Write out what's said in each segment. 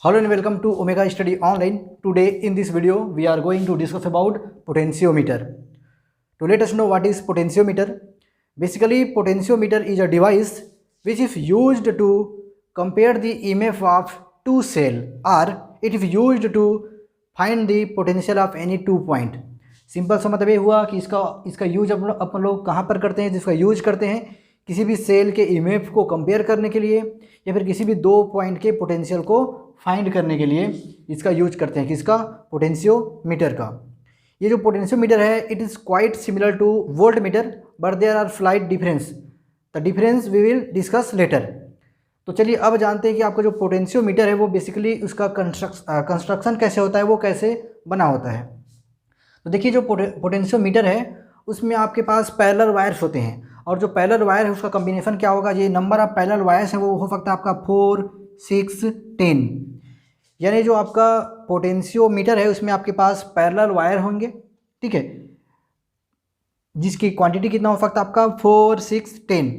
Hello and welcome to Omega Study Online. Today in this video we are going to discuss about potentiometer. To let us know what is potentiometer. Basically potentiometer is a device which is used to compare the EMF of two cell, or it is used to find the potential of any 2 point. Simple सा मतलब ये हुआ कि इसका use अपन लोग कहाँ पर करते हैं, जिसका यूज करते हैं किसी भी सेल के EMF को कंपेयर करने के लिए या फिर किसी भी 2 पॉइंट के पोटेंशियल को फाइंड करने के लिए इसका यूज करते हैं। किसका? पोटेंशियोमीटर का। ये जो पोटेंशियोमीटर है it is quite similar to voltmeter but there are slight difference. The difference we will discuss later. तो चलिए अब जानते हैं कि आपका जो पोटेंशियोमीटर है वो बेसिकली उसका कंस्ट्रक्शन कैसे होता है, वो कैसे बना होता है। तो देखिए जो पोटेंशियोमीटर है उसमें आपके पास पैरेलल वायर्स होते हैं, और जो पैरेलल वायर है उसका कॉम्बिनेशन क्या होगा, ये नंबर ऑफ पैरेलल वायर्स है वो हो सकता है आपका 4, 6, 10। यानी जो आपका पोटेंशियोमीटर है उसमें आपके पास पैरेलल वायर होंगे, ठीक है, जिसकी क्वांटिटी कितना हो सकता है आपका 4, 6, 10।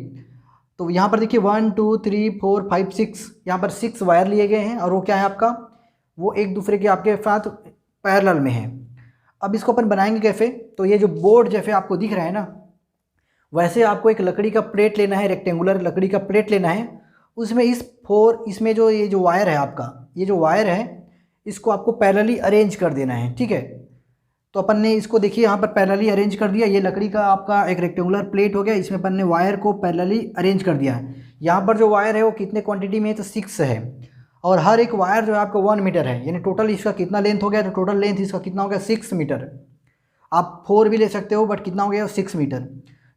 तो यहाँ पर देखिए 1, 2, 3, 4, 5, 6, यहाँ पर 6 वायर लिए गए हैं और वो क्या है आपका, वो एक दूसरे के आपके साथ पैरेलल में है। अब इसको अपन बनाएंगे कैसे, तो ये जो बोर्ड जैसे आपको दिख रहा है ना, वैसे आपको एक लकड़ी का प्लेट लेना है, रेक्टेंगुलर लकड़ी का प्लेट लेना है। उसमें इसमें जो ये जो वायर है आपका, ये जो वायर है इसको आपको पैरेलली अरेंज कर देना है, ठीक है। तो अपन ने इसको देखिए यहाँ पर पैरेलली अरेंज कर दिया। ये लकड़ी का आपका एक रेक्टेंगुलर प्लेट हो गया, इसमें अपन ने वायर को पैरेलली अरेंज कर दिया है। यहाँ पर जो वायर है वो कितने क्वांटिटी में है, तो 6 है, और हर एक वायर जो है आपका 1 मीटर है। यानी टोटल इसका कितना लेंथ हो गया, तो टोटल लेंथ इसका कितना हो गया 6 मीटर। आप 4 भी ले सकते हो बट कितना हो गया 6 मीटर।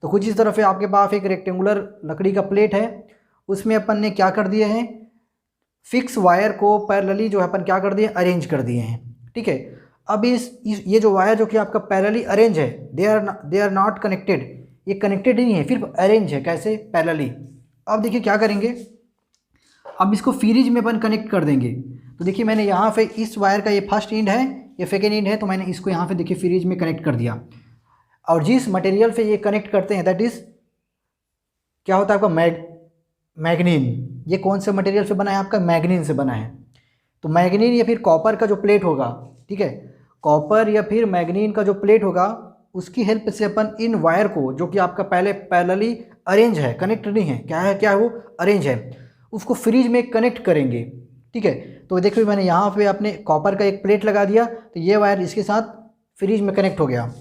तो कुछ इस तरफ से आपके पास एक रेक्टेंगुलर लकड़ी का प्लेट है, उसमें अपन ने क्या कर दिए हैं, फिक्स वायर को पैरेलली जो है अपन क्या कर दिए, अरेंज कर दिए हैं, ठीक है। अब ये जो वायर जो कि आपका पैरेलली अरेंज है, दे आर नॉट कनेक्टेड, ये कनेक्टेड नहीं है, सिर्फ अरेंज है। कैसे? पैरेलली। अब देखिए क्या करेंगे, अब इसको सीरीज में अपन कनेक्ट कर देंगे। तो देखिए मैंने यहाँ पे इस वायर का ये फर्स्ट एंड है, ये सेकेंड एंड है, तो मैंने इसको यहाँ पे देखिए सीरीज में कनेक्ट कर दिया। और जिस मटेरियल से ये कनेक्ट करते हैं दैट इज़ क्या होता है आपका मैग्नीन। ये कौन से मटेरियल से बना है आपका? मैग्नीन से बना है। तो मैग्नीन या फिर कॉपर का जो प्लेट होगा, ठीक है, कॉपर या फिर मैग्नीन का जो प्लेट होगा उसकी हेल्प से अपन इन वायर को, जो कि आपका पहले पैरेलली अरेंज है, कनेक्ट नहीं है, क्या है वो अरेंज है, उसको फ्रीज में कनेक्ट करेंगे, ठीक है। तो देखिए मैंने यहाँ पे अपने कॉपर का एक प्लेट लगा दिया, तो ये वायर इसके साथ फ्रीज में कनेक्ट हो गया।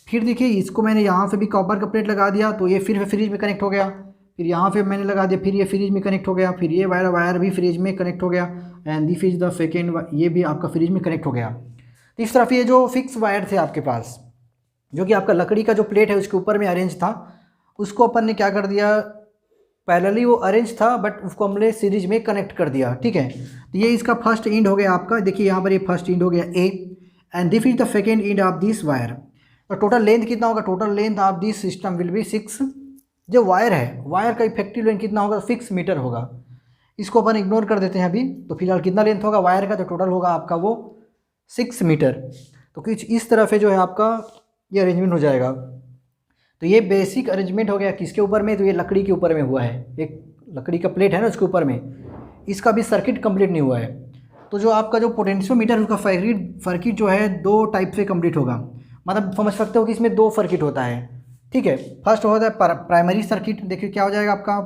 फिर देखिए इसको मैंने यहाँ पे भी कॉपर का प्लेट लगा दिया, तो ये फिर फ्रीज में कनेक्ट हो गया। फिर यहाँ पे मैंने लगा दिया, फिर ये फ्रीज में कनेक्ट हो गया। फिर ये वायर भी फ्रीज में कनेक्ट हो गया, and this is the second, ये भी आपका फ्रीज में कनेक्ट हो गया। तो इस तरफ ये जो फिक्स वायर थे आपके पास, जो कि आपका लकड़ी का जो प्लेट है उसके ऊपर में अरेंज था, उसको अपन ने क्या कर दिया, पैरेलली वो अरेंज था बट उसको हमने सीरीज में कनेक्ट कर दिया, ठीक है। तो ये इसका फर्स्ट एंड हो गया आपका, देखिए यहाँ पर ये फर्स्ट एंड हो गया A, and this is the second end of this wire. तो टोटल लेंथ कितना होगा, total length of this system will be 6। जो वायर है, वायर का इफेक्टिव लेंथ कितना होगा, 6 मीटर होगा। इसको अपन इग्नोर कर देते हैं अभी। तो फिलहाल कितना लेंथ होगा वायर का, तो टोटल होगा आपका वो 6 मीटर। तो कुछ इस तरह से जो है आपका ये अरेंजमेंट हो जाएगा। तो ये बेसिक अरेंजमेंट हो गया किसके ऊपर में, तो ये लकड़ी के ऊपर में हुआ है, एक लकड़ी का प्लेट है ना उसके ऊपर में। इसका भी सर्किट कंप्लीट नहीं हुआ है। तो जो आपका जो पोटेंशियोमीटर उसका सर्किट जो है 2 टाइप से कंप्लीट होगा। मतलब समझ सकते हो कि इसमें 2 सर्किट होता है, ठीक है। फर्स्ट होता है प्राइमरी सर्किट, देखिए क्या हो जाएगा आपका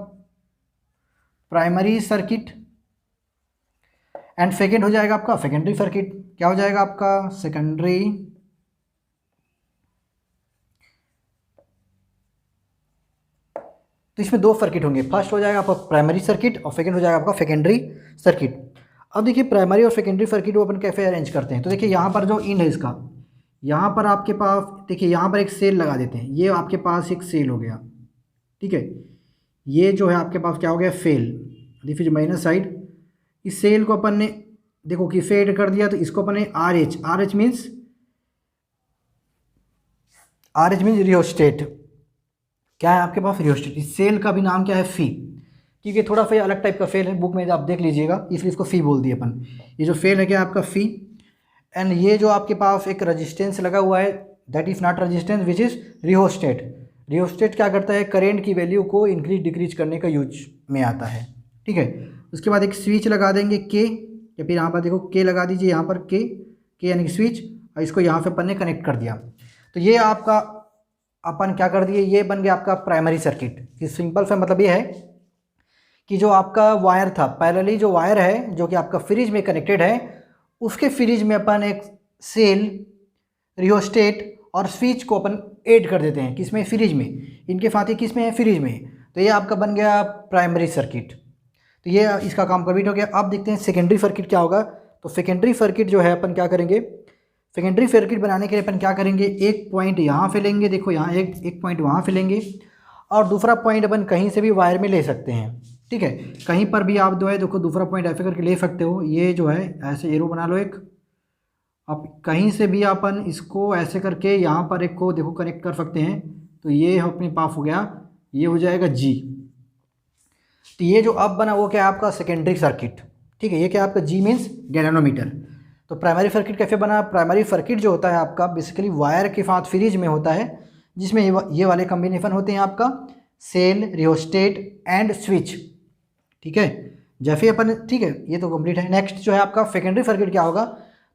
प्राइमरी सर्किट, एंड सेकेंड हो जाएगा आपका सेकेंडरी सर्किट। क्या हो जाएगा आपका सेकेंडरी। तो इसमें 2 सर्किट होंगे, फर्स्ट हो जाएगा आपका प्राइमरी सर्किट और सेकेंड हो जाएगा आपका सेकेंडरी सर्किट। अब देखिए प्राइमरी और सेकेंडरी सर्किट वो अपन कैसे अरेंज करते हैं। तो देखिए यहाँ पर जो इन है इसका, यहाँ पर आपके पास देखिए यहाँ पर एक सेल लगा देते हैं। ये आपके पास एक सेल हो गया, ठीक है। ये जो है आपके पास क्या हो गया, fail, this is minus side. इस सेल को अपन ने देखो कि फेड कर दिया, तो इसको अपन ने आर एच मीन्स रियोस्टेट। क्या है आपके पास, रियोस्टेट। इस सेल का भी नाम क्या है, फी, क्योंकि थोड़ा सा अलग टाइप का फेल है, बुक में आप देख लीजिएगा, इसलिए इसको फी बोल दिए अपन। ये जो फेल है क्या आपका फी, एंड ये जो आपके पास एक रजिस्टेंस लगा हुआ है that is not resistance which is rheostat. Rheostat क्या करता है, करेंट की वैल्यू को इंक्रीज डिक्रीज करने का यूज में आता है, ठीक है। उसके बाद एक स्विच लगा देंगे के, या फिर यहाँ पर देखो के लगा दीजिए, यहाँ पर के यानी कि स्विच, और इसको यहाँ पे अपन ने कनेक्ट कर दिया। तो ये आपका अपन क्या कर दिए, ये बन गया आपका प्राइमरी सर्किट। कि सिंपल सा मतलब ये है कि जो आपका वायर था, पैरेलली जो वायर है जो कि आपका फ्रिज में कनेक्टेड है, उसके फ्रिज में अपन एक सेल, रियोस्टेट और स्विच को अपन ऐड कर देते हैं किसमें, फ्रिज में। इनके साथ ही किसमें है, फ्रिज में। तो ये आपका बन गया प्राइमरी सर्किट। तो ये इसका काम कंप्लीट हो गया। अब देखते हैं सेकेंडरी सर्किट क्या होगा। तो सेकेंडरी सर्किट जो है अपन क्या करेंगे, सेकेंडरी सर्किट बनाने के लिए अपन क्या करेंगे, एक पॉइंट यहाँ पे लेंगे, देखो यहाँ एक पॉइंट वहाँ पे लेंगे, और दूसरा पॉइंट अपन कहीं से भी वायर में ले सकते हैं। ठीक है, कहीं पर भी आप जो है देखो दूसरा पॉइंट ऐसे करके ले सकते हो। ये जो है ऐसे एरो बना लो एक, अब कहीं से भी अपन इसको ऐसे करके यहाँ पर एक को देखो कनेक्ट कर सकते हैं। तो ये अपने पास हो गया, ये हो जाएगा जी। तो ये जो अब बना वो क्या है आपका सेकेंडरी सर्किट। ठीक है, ये क्या है आपका जी मीन्स गैल्वेनोमीटर। तो प्राइमरी सर्किट कैसे बना, प्राइमरी सर्किट जो होता है आपका बेसिकली वायर के साथ फ्रिज में होता है, जिसमें ये वाले कॉम्बिनेशन होते हैं आपका सेल, रियोस्टेट एंड स्विच। ठीक है, जैसे अपन, ठीक है ये तो कंप्लीट है। नेक्स्ट जो है आपका सेकेंडरी सर्किट क्या होगा,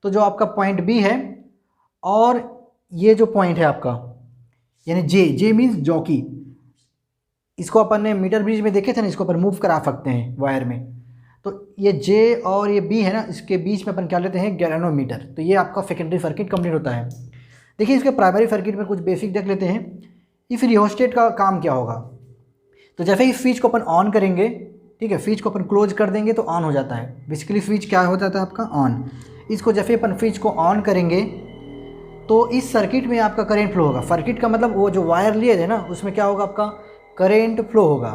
तो जो आपका पॉइंट बी है और ये जो पॉइंट है आपका यानी जे मीन्स जॉकी, इसको अपन ने मीटर ब्रिज में देखे थे ना, इसको अपन मूव करा सकते हैं वायर में। तो ये जे और ये बी है ना, इसके बीच में अपन क्या लेते हैं, गैल्वेनोमीटर। तो ये आपका सेकेंडरी सर्किट कंप्लीट होता है। देखिए इसके प्राइमरी सर्किट में कुछ बेसिक देख लेते हैं। इस रियोस्टेट का काम क्या होगा, तो जैसे ही स्विच को अपन ऑन करेंगे, ठीक है, स्विच को अपन क्लोज कर देंगे तो ऑन हो जाता है। बेसिकली स्विच क्या होता था आपका, ऑन। इसको जैसे अपन स्विच को ऑन करेंगे तो इस सर्किट में आपका करंट फ्लो होगा। सर्किट का मतलब वो जो वायर लिए थे ना, उसमें क्या होगा आपका करंट फ्लो होगा,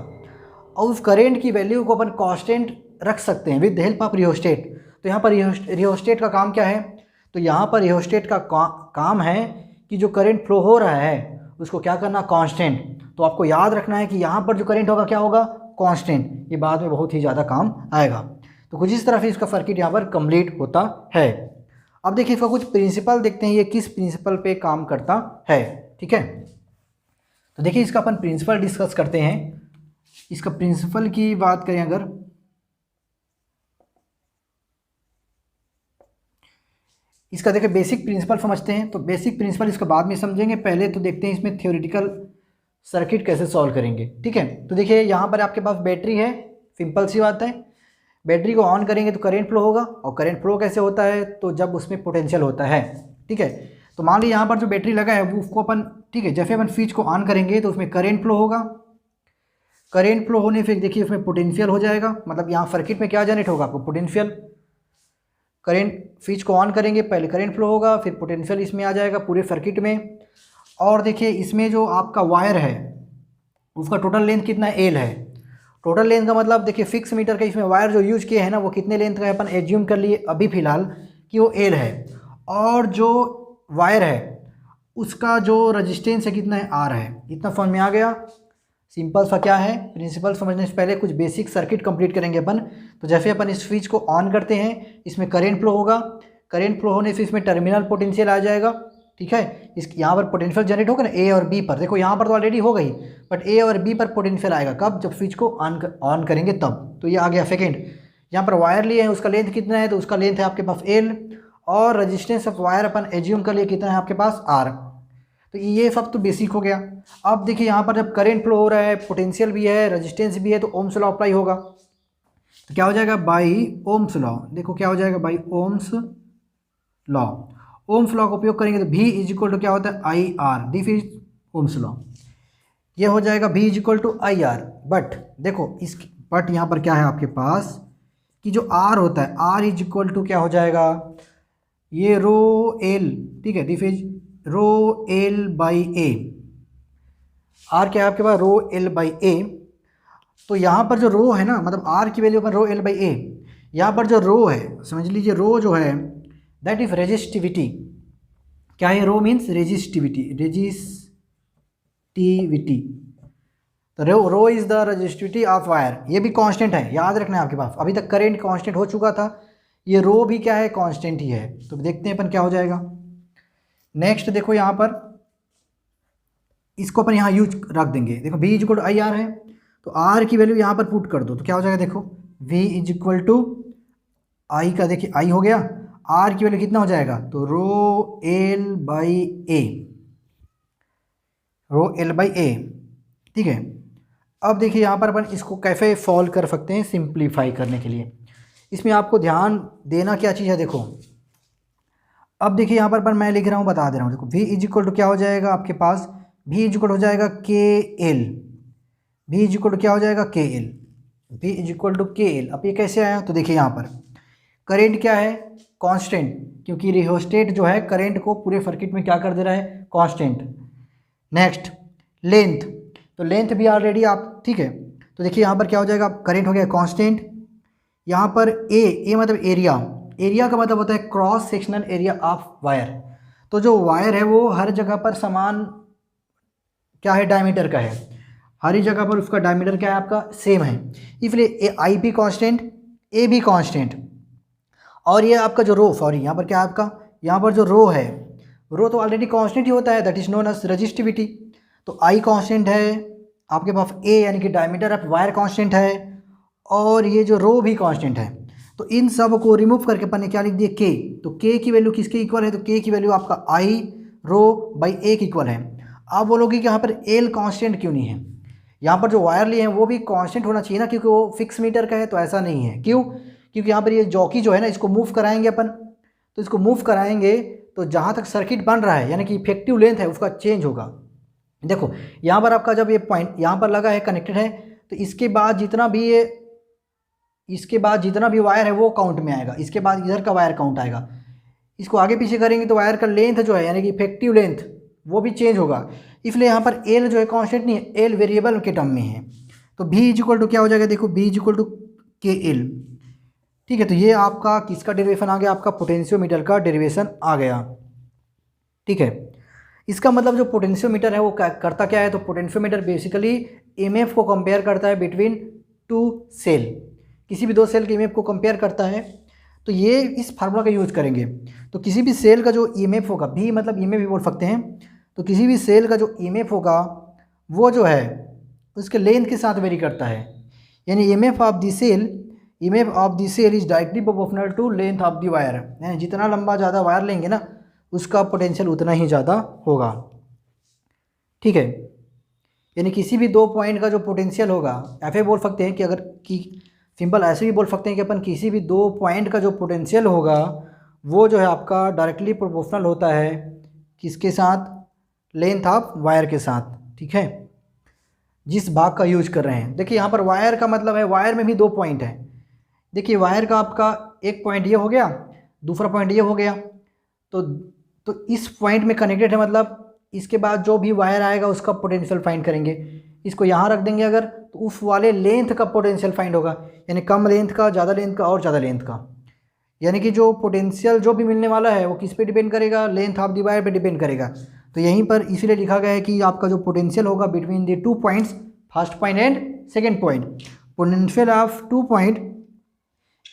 और उस करंट की वैल्यू को अपन कांस्टेंट रख सकते हैं with the help of rheostat. तो यहाँ पर रियोस्टेट का काम क्या है, तो यहाँ पर रियोस्टेट का काम है कि जो करंट फ्लो हो रहा है उसको क्या करना, कांस्टेंट। तो आपको याद रखना है कि यहाँ पर जो करंट होगा क्या होगा, कांस्टेंट। ये बाद में बहुत ही ज़्यादा काम आएगा। तो कुछ इस तरह से इसका सर्किट यहाँ पर कंप्लीट होता है। अब देखिए इसका कुछ प्रिंसिपल देखते हैं, ये किस प्रिंसिपल पे काम करता है। ठीक है, तो देखिए इसका अपन प्रिंसिपल डिस्कस करते हैं। इसका प्रिंसिपल की बात करें अगर, इसका देखिए बेसिक प्रिंसिपल समझते हैं। तो बेसिक प्रिंसिपल इसका बाद में समझेंगे, पहले तो देखते हैं इसमें थ्योरेटिकल सर्किट कैसे सॉल्व करेंगे। ठीक है, तो देखिए यहाँ पर आपके पास बैटरी है, सिंपल सी बात है। बैटरी को ऑन करेंगे तो करंट फ्लो होगा, और करंट फ्लो कैसे होता है, तो जब उसमें पोटेंशियल होता है। ठीक है, तो मान लीजिए यहाँ पर जो बैटरी लगा है वो उसको अपन, ठीक है, जैसे अपन स्विच को ऑन करेंगे तो उसमें करंट फ्लो होगा। करंट फ्लो होने से देखिए उसमें पोटेंशियल हो जाएगा, मतलब यहाँ सर्किट में क्या जनरेट होगा आपको, पोटेंशियल। करंट, स्विच को ऑन करेंगे पहले करंट फ्लो होगा, फिर पोटेंशियल इसमें आ जाएगा पूरे सर्किट में। और देखिए इसमें जो आपका वायर है उसका टोटल लेंथ कितना है, एल है। टोटल लेंथ का मतलब देखिए फिक्स मीटर का इसमें वायर जो यूज किए हैं ना, वो कितने लेंथ का है अपन एज्यूम कर लिए अभी फ़िलहाल कि वो एल है। और जो वायर है उसका जो रजिस्टेंस है कितना है, आर है। इतना समझ में आ गया। सिंपल सा क्या है, प्रिंसिपल समझने से पहले कुछ बेसिक सर्किट कंप्लीट करेंगे अपन। तो जैसे अपन इस स्विच को ऑन करते हैं, इसमें करंट फ्लो होगा। करंट फ्लो होने से इसमें टर्मिनल पोटेंशियल आ जाएगा। ठीक है, इस यहाँ पर पोटेंशियल जनरेट होगा ना ए और बी पर। देखो यहाँ पर तो ऑलरेडी हो गई, बट ए और बी पर पोटेंशियल आएगा कब, जब स्विच को ऑन करेंगे तब। तो ये आ गया सेकेंड। यहाँ पर वायर लिए हैं, उसका लेंथ कितना है, तो उसका लेंथ है आपके पास एल, और resistance of wire upon assume कर लिए कितना है आपके पास, आर। तो ये सब तो बेसिक हो गया। अब देखिए यहाँ पर जब करंट फ्लो हो रहा है, पोटेंशियल भी है, रेजिस्टेंस भी है, तो ओम्स लॉ अप्लाई होगा। तो क्या हो जाएगा, बाई ओम्स लॉ। देखो क्या हो जाएगा, by Ohm's law. Ohm's law का उपयोग करेंगे तो V इज इक्वल टू क्या होता है, I R. This is Ohm's law. ये हो जाएगा V is equal to I R. But देखो इस बट यहाँ पर क्या है आपके पास कि जो R होता है, R इज इक्वल टू क्या हो जाएगा, ये रो एल। ठीक है, this is rho L by A. R क्या है आपके पास, रो एल बाई ए। तो यहाँ पर जो रो है ना, मतलब आर की वैल्यू पर रो एल बाई ए। यहाँ पर जो रो है, समझ लीजिए रो जो है दैट इज रेजिस्टिविटी। क्या है, रो मीन्स रेजिस्टिविटी, रेजिस्टिविटी। तो rho is the resistivity of wire. ये भी कांस्टेंट है, याद रखना है आपके पास। अभी तक करंट कांस्टेंट हो चुका था, ये रो भी क्या है, कांस्टेंट ही है। तो देखते हैं अपन क्या हो जाएगा। नेक्स्ट देखो यहाँ पर इसको अपन यहाँ यूज रख देंगे। देखो V is equal to I R है, तो R की वैल्यू यहाँ पर पुट कर दो तो क्या हो जाएगा, देखो V इज इक्वल टू आई का देखिए आई हो गया, आर की वैल्यू कितना हो जाएगा, तो rho L by A, rho L by A. ठीक है, अब देखिए यहाँ पर अपन इसको कैसे सॉल्व कर सकते हैं सिंप्लीफाई करने के लिए। इसमें आपको ध्यान देना क्या चीज़ है, देखो अब देखिए यहाँ पर मैं लिख रहा हूँ, बता दे रहा हूँ, देखो v इज इक्वल टू क्या हो जाएगा आपके पास, v इज इक्वल हो जाएगा K L, v is equal to क्या हो जाएगा K L, v is equal to K L. अब ये कैसे आया, तो देखिए यहाँ पर करेंट क्या है, कांस्टेंट, क्योंकि रियोस्टेट जो है करंट को पूरे सर्किट में क्या कर दे रहा है, कांस्टेंट। नेक्स्ट लेंथ, तो लेंथ भी ऑलरेडी आप, ठीक है, तो देखिए यहाँ पर क्या हो जाएगा, करंट हो गया कांस्टेंट। यहाँ पर ए मतलब एरिया, एरिया का मतलब होता है cross sectional area of wire. तो जो वायर है वो हर जगह पर समान क्या है, डायमीटर का है, हर ही जगह पर उसका डायमीटर क्या है आपका, सेम है, इसलिए आई भी कांस्टेंट, ए भी कांस्टेंट। और ये आपका जो रो, सॉरी यहाँ पर क्या है आपका, यहाँ पर जो रो है, रो तो ऑलरेडी कांस्टेंट ही होता है, that is known as resistivity. तो आई कांस्टेंट है, आपके पास ए यानी कि डायमीटर ऑफ वायर कांस्टेंट है, और ये जो रो भी कांस्टेंट है। तो इन सब को रिमूव करके अपन ने क्या लिख दिया, के। तो के की वैल्यू किसके इक्वल है, तो के की वैल्यू आपका आई रो बाई ए के इक्वल है। आप बोलोगे कि यहाँ पर एल कांस्टेंट क्यों नहीं है, यहाँ पर जो वायर लिए हैं वो भी कांस्टेंट होना चाहिए ना, क्योंकि वो फिक्स मीटर का है। तो ऐसा नहीं है, क्यों, क्योंकि यहाँ पर ये जॉकी जो है ना, इसको मूव कराएंगे अपन, तो इसको मूव कराएंगे तो जहाँ तक सर्किट बन रहा है यानी कि इफेक्टिव लेंथ है उसका चेंज होगा। देखो यहाँ पर आपका जब ये पॉइंट यहाँ पर लगा है, कनेक्टेड है, तो इसके बाद जितना भी ये, इसके बाद जितना भी वायर है वो काउंट में आएगा, इसके बाद इधर का वायर काउंट आएगा। इसको आगे पीछे करेंगे तो वायर का लेंथ जो है यानी कि इफेक्टिव लेंथ वो भी चेंज होगा। इसलिए यहाँ पर एल जो है कांस्टेंट नहीं है, एल वेरिएबल के टर्म में है। तो भी इज इक्वल टू क्या हो जाएगा, देखो भी is equal to K L. ठीक है, तो ये आपका किसका डेरिवेशन आ गया, आपका पोटेंशियोमीटर का डेरिवेशन आ गया। ठीक है, इसका मतलब जो पोटेंशियोमीटर है वो करता क्या है, तो पोटेंशियोमीटर बेसिकली ईएमएफ को कंपेयर करता है बिटवीन टू सेल, किसी भी दो सेल के ईएमएफ को कंपेयर करता है। तो ये इस फार्मूला का यूज़ करेंगे। तो किसी भी सेल का जो ईएमएफ होगा, भी मतलब ईएमएफ भी बोल सकते हैं, तो किसी भी सेल का जो ईएमएफ होगा वो जो है उसके लेंथ के साथ वेरी करता है, यानी EMF of the cell, EMF of the cell is directly proportional to length of the wire, यानी जितना लंबा ज़्यादा वायर लेंगे ना उसका पोटेंशियल उतना ही ज़्यादा होगा। ठीक है, यानी किसी भी दो पॉइंट का जो पोटेंशियल होगा, ऐसे बोल सकते हैं कि अगर कि सिंपल ऐसे भी बोल सकते हैं कि अपन किसी भी दो पॉइंट का जो पोटेंशियल होगा वो जो है आपका डायरेक्टली प्रोपोर्शनल होता है किसके साथ, लेंथ ऑफ वायर के साथ। ठीक है, जिस भाग का यूज कर रहे हैं। देखिए यहाँ पर वायर का मतलब है, वायर में भी दो पॉइंट है। देखिए वायर का आपका एक पॉइंट ये हो गया, दूसरा पॉइंट ये हो गया, तो इस पॉइंट में कनेक्टेड है, मतलब इसके बाद जो भी वायर आएगा उसका पोटेंशियल फाइंड करेंगे। इसको यहाँ रख देंगे अगर, तो उस वाले लेंथ का पोटेंशियल फाइंड होगा, यानी कम लेंथ का, ज़्यादा लेंथ का और ज़्यादा लेंथ का। यानी कि जो पोटेंशियल जो भी मिलने वाला है वो किस पे डिपेंड करेगा, लेंथ ऑफ द वायर पे डिपेंड करेगा। तो यहीं पर इसीलिए लिखा गया है कि आपका जो पोटेंशियल होगा between the two points, first point and second point, potential of two point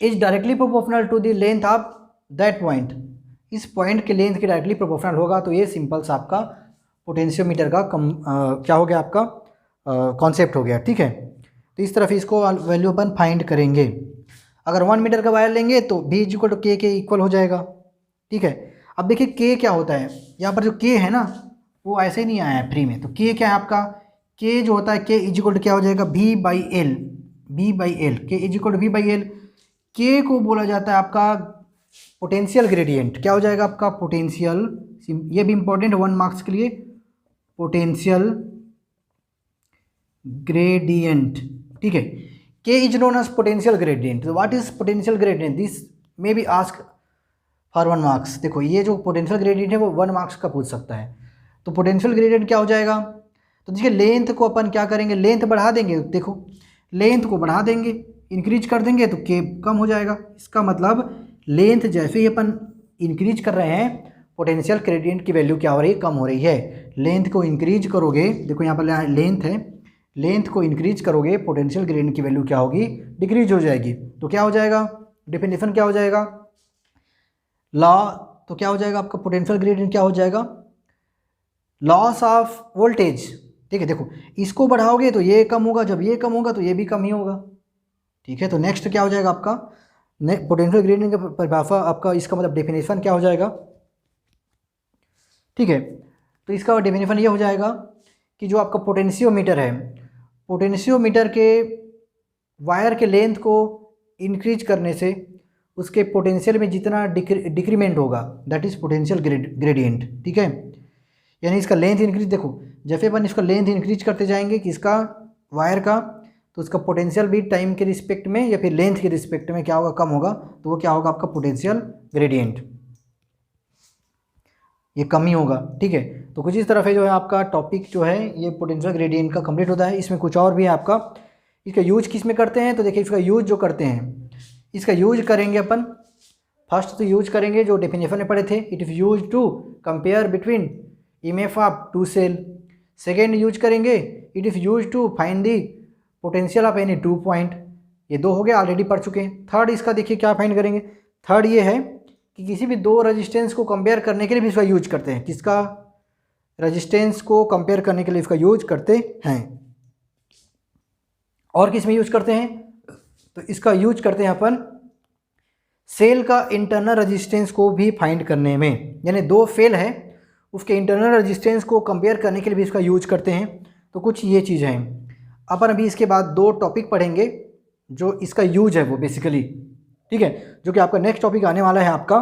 is directly proportional to the length of that point. इस पॉइंट के लेंथ के डायरेक्टली प्रोपोर्शनल होगा। तो ये सिंपल सा आपका पोटेंशियोमीटर का क्या हो गया, आपका कॉन्सेप्ट हो गया। ठीक है, तो इस तरफ इसको वैल्यू अपन फाइंड करेंगे। अगर 1 मीटर का वायर लेंगे तो भी इज इक्वल टू के इक्वल हो जाएगा। ठीक है, अब देखिए के क्या होता है, यहाँ पर जो के है ना वो ऐसे ही नहीं आया है फ्री में। तो के क्या है आपका, के जो होता है के इज इक्वल टू क्या हो जाएगा, V by L, B by L, K is equal to V by L. K को बोला जाता है आपका पोटेंशियल ग्रेडियंट। क्या हो जाएगा आपका पोटेंशियल, ये भी इंपॉर्टेंट 1 मार्क्स के लिए, पोटेंशियल ग्रेडियंट। ठीक है, K is known as potential gradient. What is potential gradient, this may be ask for 1 marks. देखो ये जो पोटेंशियल ग्रेडियंट है वो 1 मार्क्स का पूछ सकता है। तो पोटेंशियल ग्रेडियंट क्या हो जाएगा, तो देखिए लेंथ को अपन क्या करेंगे, लेंथ बढ़ा देंगे। देखो लेंथ को बढ़ा देंगे, इंक्रीज कर देंगे तो के कम हो जाएगा। इसका मतलब लेंथ जैसे ही अपन इंक्रीज कर रहे हैं पोटेंशियल ग्रेडियंट की वैल्यू क्या हो रही है, कम हो रही है। लेंथ को इंक्रीज करोगे, देखो यहाँ पर लेंथ है, लेंथ को इंक्रीज करोगे पोटेंशियल ग्रेडियंट की वैल्यू क्या होगी, डिक्रीज हो जाएगी। तो क्या हो जाएगा, डेफिनेशन क्या हो जाएगा, लॉ, तो क्या हो जाएगा आपका पोटेंशियल ग्रेडियंट क्या हो जाएगा, लॉस ऑफ वोल्टेज। ठीक है, देखो इसको बढ़ाओगे तो ये कम होगा, जब ये कम होगा तो ये भी कम ही होगा। ठीक है, तो नेक्स्ट क्या हो जाएगा आपका पोटेंशियल ग्रेडियंट का परिभाषा आपका, इसका मतलब डेफिनेशन क्या हो जाएगा, ठीक है। तो इसका डेफिनेशन ये हो जाएगा कि जो आपका पोटेंशियोमीटर है, पोटेंशियोमीटर के वायर के लेंथ को इंक्रीज करने से उसके पोटेंशियल में जितना डिक्रीमेंट होगा दैट इज़ पोटेंशियल ग्रेडियंट, ठीक है। यानी इसका लेंथ इंक्रीज, देखो जैसे अपन इसका लेंथ इंक्रीज करते जाएंगे कि इसका वायर का, तो उसका पोटेंशियल भी टाइम के रिस्पेक्ट में या फिर लेंथ के रिस्पेक्ट में क्या होगा, कम होगा, तो वो क्या होगा आपका पोटेंशियल ग्रेडियंट, ये कम ही होगा, ठीक है। तो कुछ इस तरह से जो है आपका टॉपिक जो है ये पोटेंशियल ग्रेडियंट का कंप्लीट होता है। इसमें कुछ और भी है आपका, इसका यूज किस में करते हैं, तो देखिए इसका यूज जो करते हैं, इसका यूज करेंगे अपन, फर्स्ट तो यूज करेंगे जो डेफिनेशन में पढ़े थे, it is use to compare between EMF of two cell. Second use करेंगे, it is use to find the potential of any two point, ये दो हो गए, ऑलरेडी पढ़ चुके हैं। थर्ड इसका देखिए क्या फाइंड करेंगे, थर्ड ये है कि किसी भी दो रेजिस्टेंस को कंपेयर करने के लिए भी इसका यूज करते हैं, किसका, रेजिस्टेंस को कंपेयर करने के लिए इसका यूज करते हैं। और किस में यूज करते हैं, तो इसका यूज करते हैं अपन सेल का इंटरनल रेजिस्टेंस को भी फाइंड करने में, यानी दो फेल है उसके इंटरनल रेजिस्टेंस को कंपेयर करने के लिए भी इसका यूज करते हैं। तो कुछ ये चीज़ हैं। अपन अभी इसके बाद दो टॉपिक पढ़ेंगे जो इसका यूज है वो बेसिकली, ठीक है, जो कि आपका नेक्स्ट टॉपिक आने वाला है आपका